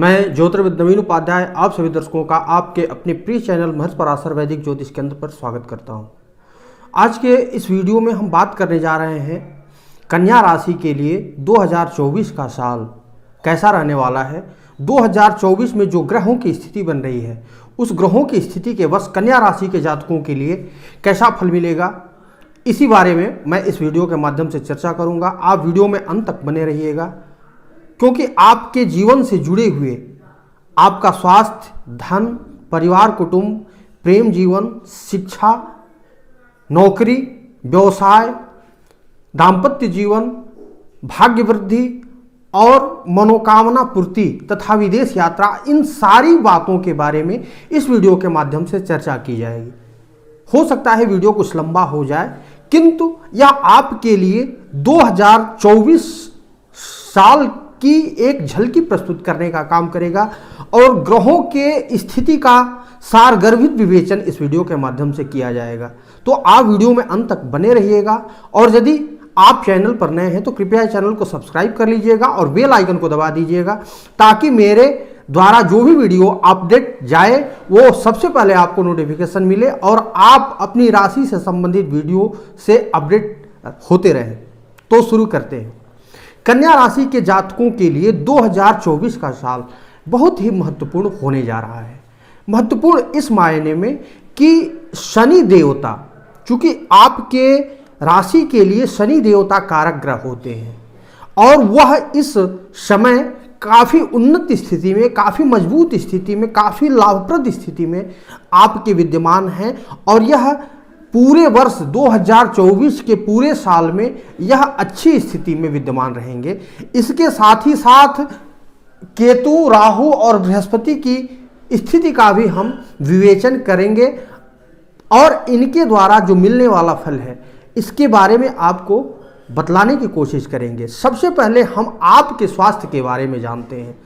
मैं ज्योतिर्विद नवीन उपाध्याय आप सभी दर्शकों का आपके अपने प्रिय चैनल महर्षि पराशर वैदिक ज्योतिष केंद्र पर स्वागत करता हूं। आज के इस वीडियो में हम बात करने जा रहे हैं कन्या राशि के लिए 2024 का साल कैसा रहने वाला है। 2024 में जो ग्रहों की स्थिति बन रही है उस ग्रहों की स्थिति के वश कन्या राशि के जातकों के लिए कैसा फल मिलेगा, इसी बारे में मैं इस वीडियो के माध्यम से चर्चा करूंगा। आप वीडियो में अंत तक बने रहिएगा क्योंकि आपके जीवन से जुड़े हुए आपका स्वास्थ्य, धन, परिवार, कुटुंब, प्रेम जीवन, शिक्षा, नौकरी, व्यवसाय, दाम्पत्य जीवन, भाग्य वृद्धि और मनोकामना पूर्ति तथा विदेश यात्रा, इन सारी बातों के बारे में इस वीडियो के माध्यम से चर्चा की जाएगी। हो सकता है वीडियो कुछ लंबा हो जाए, किंतु यह आपके लिए 2024 साल की एक झलकी प्रस्तुत करने का काम करेगा और ग्रहों के स्थिति का सारगर्भित विवेचन इस वीडियो के माध्यम से किया जाएगा। तो आप वीडियो में अंत तक बने रहिएगा और यदि आप चैनल पर नए हैं तो कृपया चैनल को सब्सक्राइब कर लीजिएगा और बेल आइकन को दबा दीजिएगा ताकि मेरे द्वारा जो भी वीडियो अपडेट जाए वो सबसे पहले आपको नोटिफिकेशन मिले और आप अपनी राशि से संबंधित वीडियो से अपडेट होते रहें। तो शुरू करते हैं। कन्या राशि के जातकों के लिए 2024 का साल बहुत ही महत्वपूर्ण होने जा रहा है। महत्वपूर्ण इस मायने में कि शनि देवता, चूंकि आपके राशि के लिए शनि देवता कारक ग्रह होते हैं और वह इस समय काफ़ी उन्नत स्थिति में, काफ़ी मजबूत स्थिति में, काफ़ी लाभप्रद स्थिति में आपके विद्यमान हैं और यह पूरे वर्ष 2024 के पूरे साल में यह अच्छी स्थिति में विद्यमान रहेंगे। इसके साथ ही साथ केतु, राहु और बृहस्पति की स्थिति का भी हम विवेचन करेंगे और इनके द्वारा जो मिलने वाला फल है इसके बारे में आपको बतलाने की कोशिश करेंगे। सबसे पहले हम आपके स्वास्थ्य के बारे में जानते हैं।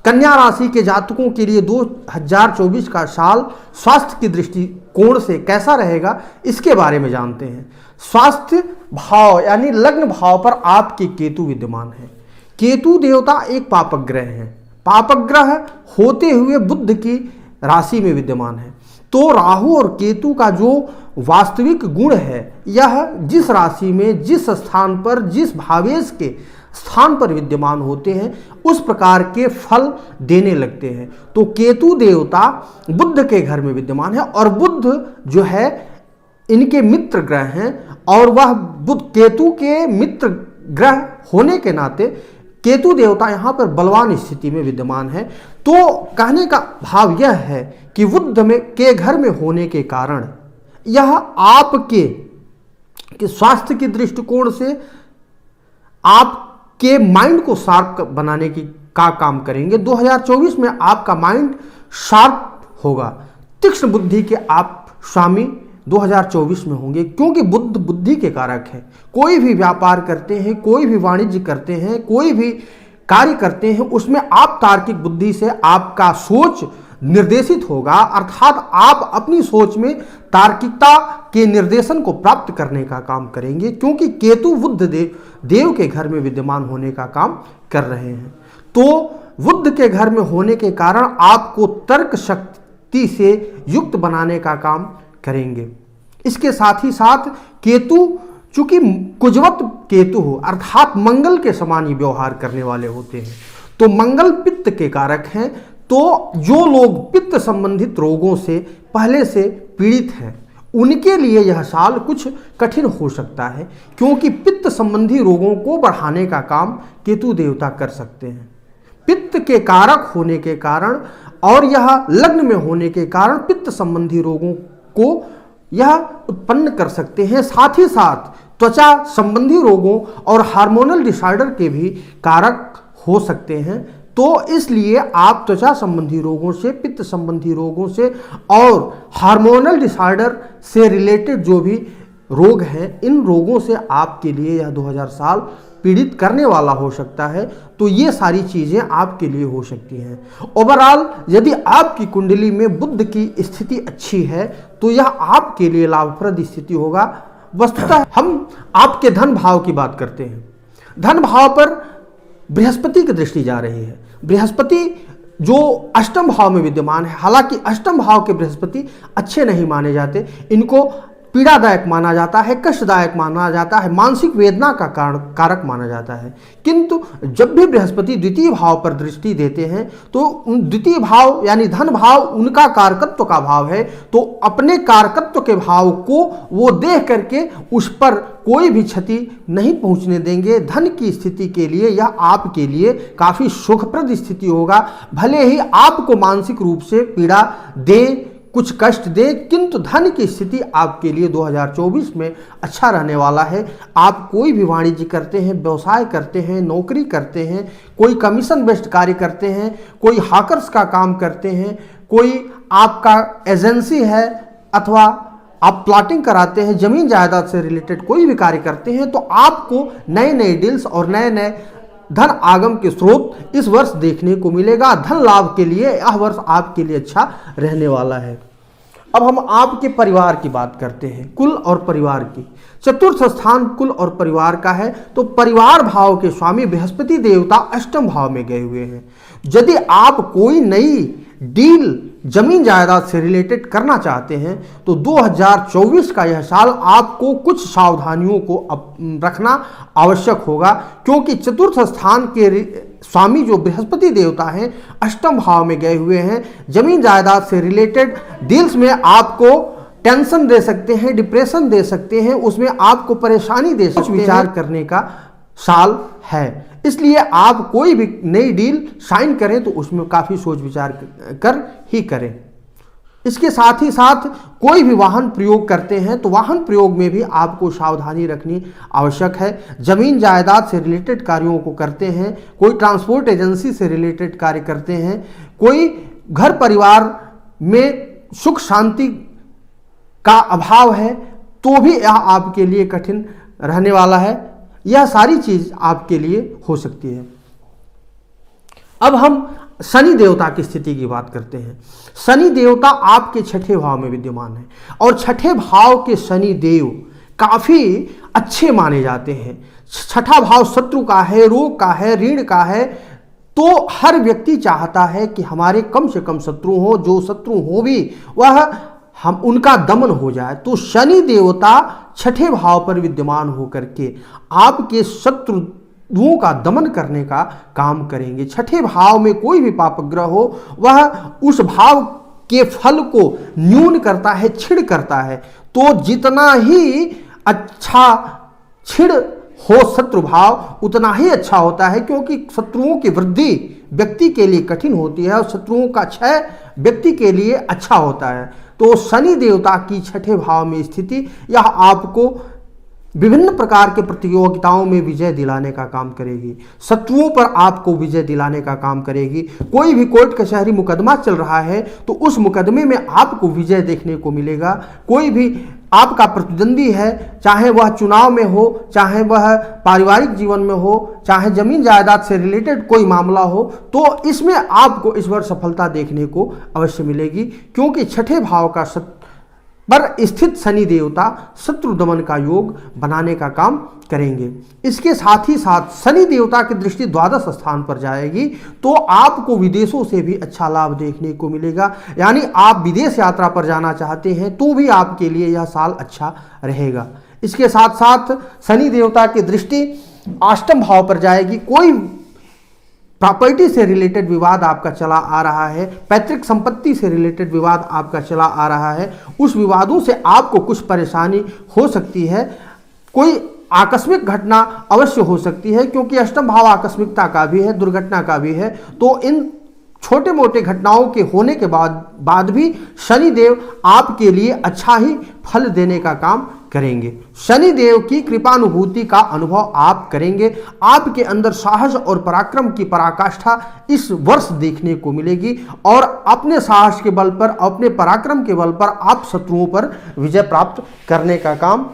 कन्या राशि के जातकों के लिए 2024 का साल स्वास्थ्य की दृष्टिकोण से कैसा रहेगा इसके बारे में जानते हैं। स्वास्थ्य भाव यानी लग्न भाव पर आपके केतु विद्यमान है। केतु देवता एक पापक ग्रह हैं। पापक ग्रह होते हुए बुध की राशि में विद्यमान है। तो राहु और केतु का जो वास्तविक गुण है यह जिस राशि में, जिस स्थान पर, जिस भावेश के स्थान पर विद्यमान होते हैं उस प्रकार के फल देने लगते हैं। तो केतु देवता बुध के घर में विद्यमान है और बुध जो है इनके मित्र ग्रह हैं और वह बुध केतु के मित्र ग्रह होने के नाते केतु देवता यहाँ पर बलवान स्थिति में विद्यमान है। तो कहने का भाव यह है कि बुध में के घर में होने के कारण यह आपके स्वास्थ्य की दृष्टिकोण से आपके माइंड को शार्प बनाने का काम करेंगे। 2024 में आपका माइंड शार्प होगा। तीक्ष्ण बुद्धि के आप स्वामी 2024 में होंगे क्योंकि बुध बुद्धि के कारक है। कोई भी व्यापार करते हैं, कोई भी वाणिज्य करते हैं, कोई भी कार्य करते हैं उसमें आप तार्किक बुद्धि से आपका सोच निर्देशित होगा, अर्थात आप अपनी सोच में तार्किकता के निर्देशन को प्राप्त करने का काम करेंगे क्योंकि केतु बुध देव के घर में विद्यमान होने का काम कर रहे हैं। तो बुध के घर में होने के कारण आपको तर्क शक्ति से युक्त बनाने का काम करेंगे। इसके साथ ही साथ केतु चूंकि कुजवत केतु हो अर्थात मंगल के समान ही व्यवहार करने वाले होते हैं। तो मंगल पित्त के कारक हैं। तो जो लोग पित्त संबंधित रोगों से पहले से पीड़ित हैं उनके लिए यह साल कुछ कठिन हो सकता है क्योंकि पित्त संबंधी रोगों को बढ़ाने का काम केतु देवता कर सकते हैं। पित्त के कारक होने के कारण और यह लग्न में होने के कारण पित्त संबंधी रोगों को यह उत्पन्न कर सकते हैं। साथ ही साथ त्वचा संबंधी रोगों और हार्मोनल डिसऑर्डर के भी कारक हो सकते हैं। तो इसलिए आप त्वचा संबंधी रोगों से, पित्त संबंधी रोगों से और हार्मोनल डिसऑर्डर से रिलेटेड जो भी रोग हैं इन रोगों से आपके लिए यह 2000 साल पीड़ित करने वाला हो सकता है। तो ये सारी चीज़ें आपके लिए हो सकती हैं। ओवरऑल यदि आपकी कुंडली में बुध की स्थिति अच्छी है तो यह आपके लिए लाभप्रद स्थिति होगा। वस्तुतः हम आपके धन भाव की बात करते हैं। धन भाव पर बृहस्पति की दृष्टि जा रही है। बृहस्पति जो अष्टम भाव में विद्यमान है, हालांकि अष्टम भाव के बृहस्पति अच्छे नहीं माने जाते, इनको पीड़ादायक माना जाता है, कष्टदायक माना जाता है, मानसिक वेदना का कारक माना जाता है। किंतु जब भी बृहस्पति द्वितीय भाव पर दृष्टि देते हैं तो द्वितीय भाव यानी धन भाव उनका कारकत्व का भाव है, तो अपने कारकत्व के भाव को वो देख करके उस पर कोई भी क्षति नहीं पहुंचने देंगे। धन की स्थिति के लिए यह आपके लिए काफ़ी सुखप्रद स्थिति होगा। भले ही आपको मानसिक रूप से पीड़ा दे, कुछ कष्ट दे, किंतु धन की स्थिति आपके लिए 2024 में अच्छा रहने वाला है। आप कोई भी वाणिज्य करते हैं, व्यवसाय करते हैं, नौकरी करते हैं, कोई कमीशन बेस्ड कार्य करते हैं, कोई हाकर्स का काम करते हैं, कोई आपका एजेंसी है, अथवा आप प्लॉटिंग कराते हैं, जमीन जायदाद से रिलेटेड कोई भी कार्य करते हैं, तो आपको नए नए डील्स और नए नए धन आगम के स्रोत इस वर्ष देखने को मिलेगा। धन लाभ के लिए यह वर्ष आपके लिए अच्छा रहने वाला है। अब हम आपके परिवार की बात करते हैं, कुल और परिवार की। चतुर्थ स्थान कुल और परिवार का है, तो परिवार भाव के स्वामी बृहस्पति देवता अष्टम भाव में गए हुए हैं। यदि आप कोई नई डील जमीन जायदाद से रिलेटेड करना चाहते हैं तो 2024 का यह साल आपको कुछ सावधानियों को रखना आवश्यक होगा, क्योंकि चतुर्थ स्थान के स्वामी जो बृहस्पति देवता हैं अष्टम भाव में गए हुए हैं। जमीन जायदाद से रिलेटेड डील्स में आपको टेंशन दे सकते हैं, डिप्रेशन दे सकते हैं, उसमें आपको परेशानी दे सकते हैं। विचार करने का साल है, इसलिए आप कोई भी नई डील साइन करें तो उसमें काफ़ी सोच विचार कर ही करें। इसके साथ ही साथ कोई भी वाहन प्रयोग करते हैं तो वाहन प्रयोग में भी आपको सावधानी रखनी आवश्यक है। जमीन जायदाद से रिलेटेड कार्यों को करते हैं, कोई ट्रांसपोर्ट एजेंसी से रिलेटेड कार्य करते हैं, कोई घर परिवार में सुख शांति का अभाव है तो भी यह आपके लिए कठिन रहने वाला है। यह सारी चीज आपके लिए हो सकती है। अब हम शनि देवता की स्थिति की बात करते हैं। शनि देवता आपके छठे भाव में विद्यमान है और छठे भाव के शनि देव काफी अच्छे माने जाते हैं। छठा भाव शत्रु का है, रोग का है, ऋण का है, तो हर व्यक्ति चाहता है कि हमारे कम से कम शत्रु हो, जो शत्रु हो भी वह हम उनका दमन हो जाए। तो शनि देवता छठे भाव पर विद्यमान होकर के आपके शत्रुओं का दमन करने का काम करेंगे। छठे भाव में कोई भी पापग्रह हो वह उस भाव के फल को न्यून करता है, छिड़ करता है। तो जितना ही अच्छा छिड़ हो शत्रु भाव उतना ही अच्छा होता है, क्योंकि शत्रुओं की वृद्धि व्यक्ति के लिए कठिन होती है और शत्रुओं का क्षय व्यक्ति के लिए अच्छा होता है। तो शनि देवता की छठे भाव में स्थिति यह आपको विभिन्न प्रकार के प्रतियोगिताओं में विजय दिलाने का काम करेगी, शत्रुओं पर आपको विजय दिलाने का काम करेगी। कोई भी कोर्ट कचहरी मुकदमा चल रहा है तो उस मुकदमे में आपको विजय देखने को मिलेगा। कोई भी आपका प्रतिद्वंदी है, चाहे वह चुनाव में हो, चाहे वह पारिवारिक जीवन में हो, चाहे जमीन जायदाद से रिलेटेड कोई मामला हो, तो इसमें आपको इस बार सफलता देखने को अवश्य मिलेगी, क्योंकि छठे भाव का पर स्थित शनि देवता शत्रु दमन का योग बनाने का काम करेंगे। इसके साथ ही साथ शनि देवता की दृष्टि द्वादश स्थान पर जाएगी, तो आपको विदेशों से भी अच्छा लाभ देखने को मिलेगा। यानी आप विदेश यात्रा पर जाना चाहते हैं तो भी आपके लिए यह साल अच्छा रहेगा। इसके साथ साथ शनि देवता की दृष्टि अष्टम भाव पर जाएगी। कोई प्रॉपर्टी से रिलेटेड विवाद आपका चला आ रहा है, पैतृक संपत्ति से रिलेटेड विवाद आपका चला आ रहा है, उस विवादों से आपको कुछ परेशानी हो सकती है। कोई आकस्मिक घटना अवश्य हो सकती है, क्योंकि अष्टम भाव आकस्मिकता का भी है, दुर्घटना का भी है। तो इन छोटे मोटे घटनाओं के होने के बाद भी शनिदेव आपके लिए अच्छा ही फल देने का काम करेंगे। शनिदेव की कृपानुभूति का अनुभव आप करेंगे। आपके अंदर साहस और पराक्रम की पराकाष्ठा इस वर्ष देखने को मिलेगी और अपने साहस के बल पर, अपने पराक्रम के बल पर आप शत्रुओं पर विजय प्राप्त करने का काम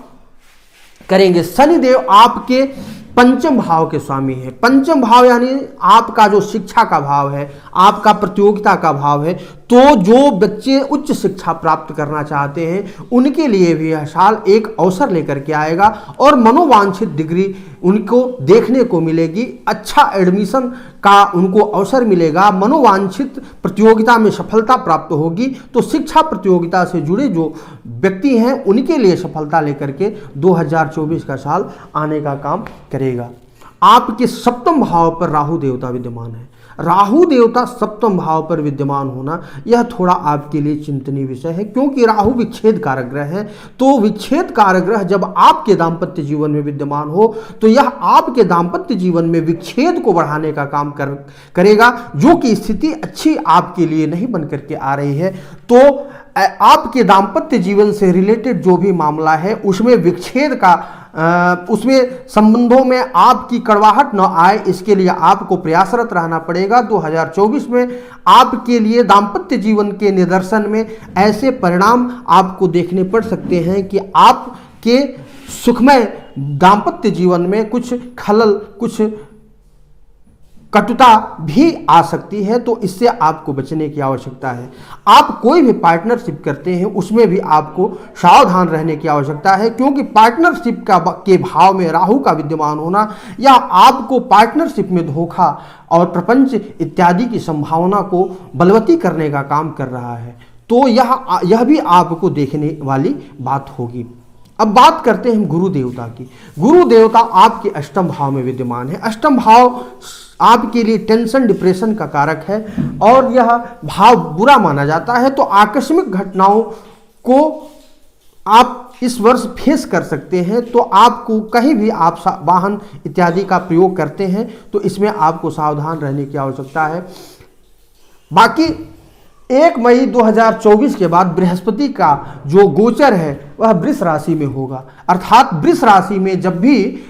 करेंगे। शनिदेव आपके पंचम भाव के स्वामी है। पंचम भाव यानी आपका जो शिक्षा का भाव है, आपका प्रतियोगिता का भाव है। तो जो बच्चे उच्च शिक्षा प्राप्त करना चाहते हैं उनके लिए भी यह साल एक अवसर लेकर के आएगा और मनोवांछित डिग्री उनको देखने को मिलेगी। अच्छा एडमिशन का उनको अवसर मिलेगा, मनोवांछित प्रतियोगिता में सफलता प्राप्त होगी, तो शिक्षा प्रतियोगिता से जुड़े जो व्यक्ति हैं उनके लिए सफलता लेकर के 2024 का साल आने का काम करेगा। आपके सप्तम भाव पर राहु देवता विद्यमान है। राहु देवता सप्तम भाव पर विद्यमान होना यह थोड़ा आपके लिए चिंतनीय विषय है, क्योंकि राहु विच्छेद कारक ग्रह है। तो विच्छेद कारक ग्रह जब आपके दाम्पत्य जीवन में विद्यमान हो तो यह आपके दाम्पत्य जीवन में विच्छेद को बढ़ाने का काम करेगा, जो कि स्थिति अच्छी आपके लिए नहीं बन करके आ रही है। तो आपके दाम्पत्य जीवन से रिलेटेड जो भी मामला है उसमें विच्छेद का उसमें संबंधों में आपकी कड़वाहट न आए, इसके लिए आपको प्रयासरत रहना पड़ेगा। 2024 में आपके लिए दाम्पत्य जीवन के निदर्शन में ऐसे परिणाम आपको देखने पड़ सकते हैं कि आपके सुखमय दाम्पत्य जीवन में कुछ खलल, कुछ कटुता भी आ सकती है, तो इससे आपको बचने की आवश्यकता है। आप कोई भी पार्टनरशिप करते हैं उसमें भी आपको सावधान रहने की आवश्यकता है, क्योंकि पार्टनरशिप के भाव में राहु का विद्यमान होना या आपको पार्टनरशिप में धोखा और प्रपंच इत्यादि की संभावना को बलवती करने का काम कर रहा है। तो यह भी आपको देखने वाली बात होगी। अब बात करते हैं गुरु देवता की। गुरु देवता आपके अष्टम भाव में विद्यमान है। अष्टम भाव आपके लिए टेंशन, डिप्रेशन का कारक है और यह भाव बुरा माना जाता है। तो आकस्मिक घटनाओं को आप इस वर्ष फेस कर सकते हैं। तो आपको कहीं भी आप वाहन इत्यादि का प्रयोग करते हैं तो इसमें आपको सावधान रहने की आवश्यकता है। बाकी 1 मई 2024 के बाद बृहस्पति का जो गोचर है वह वृष राशि में होगा, अर्थात वृष राशि में जब भी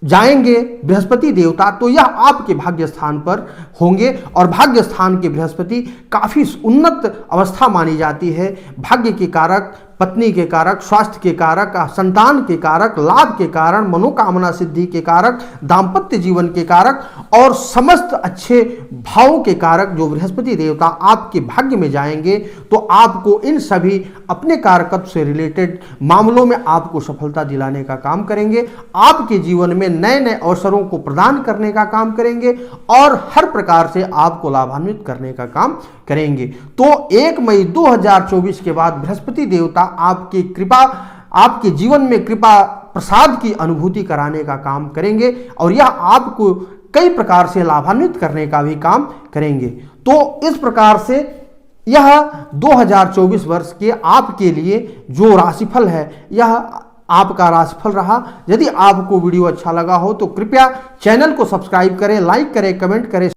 जाएंगे बृहस्पति देवता तो यह आपके भाग्य स्थान पर होंगे और भाग्य स्थान के बृहस्पति काफी उन्नत अवस्था मानी जाती है। भाग्य के कारक, पत्नी के कारक, स्वास्थ्य के कारक, संतान के कारक, लाभ के कारण, मनोकामना सिद्धि के कारक, दाम्पत्य जीवन के कारक और समस्त अच्छे भावों के कारक जो बृहस्पति देवता आपके भाग्य में जाएंगे तो आपको इन सभी अपने कारकत्व से रिलेटेड मामलों में आपको सफलता दिलाने का काम करेंगे। आपके जीवन में नए नए अवसरों को प्रदान करने का काम करेंगे और हर प्रकार से आपको लाभान्वित करने का काम करेंगे। तो 1 मई 2024 के बाद बृहस्पति देवता आपके जीवन में कृपा प्रसाद की अनुभूति कराने का काम करेंगे और यह आपको कई प्रकार से लाभान्वित करने का भी काम करेंगे। तो इस प्रकार से यह 2024 वर्ष के आपके लिए जो राशिफल है यह आपका राशिफल रहा। यदि आपको वीडियो अच्छा लगा हो तो कृपया चैनल को सब्सक्राइब करें, लाइक करें, कमेंट करें।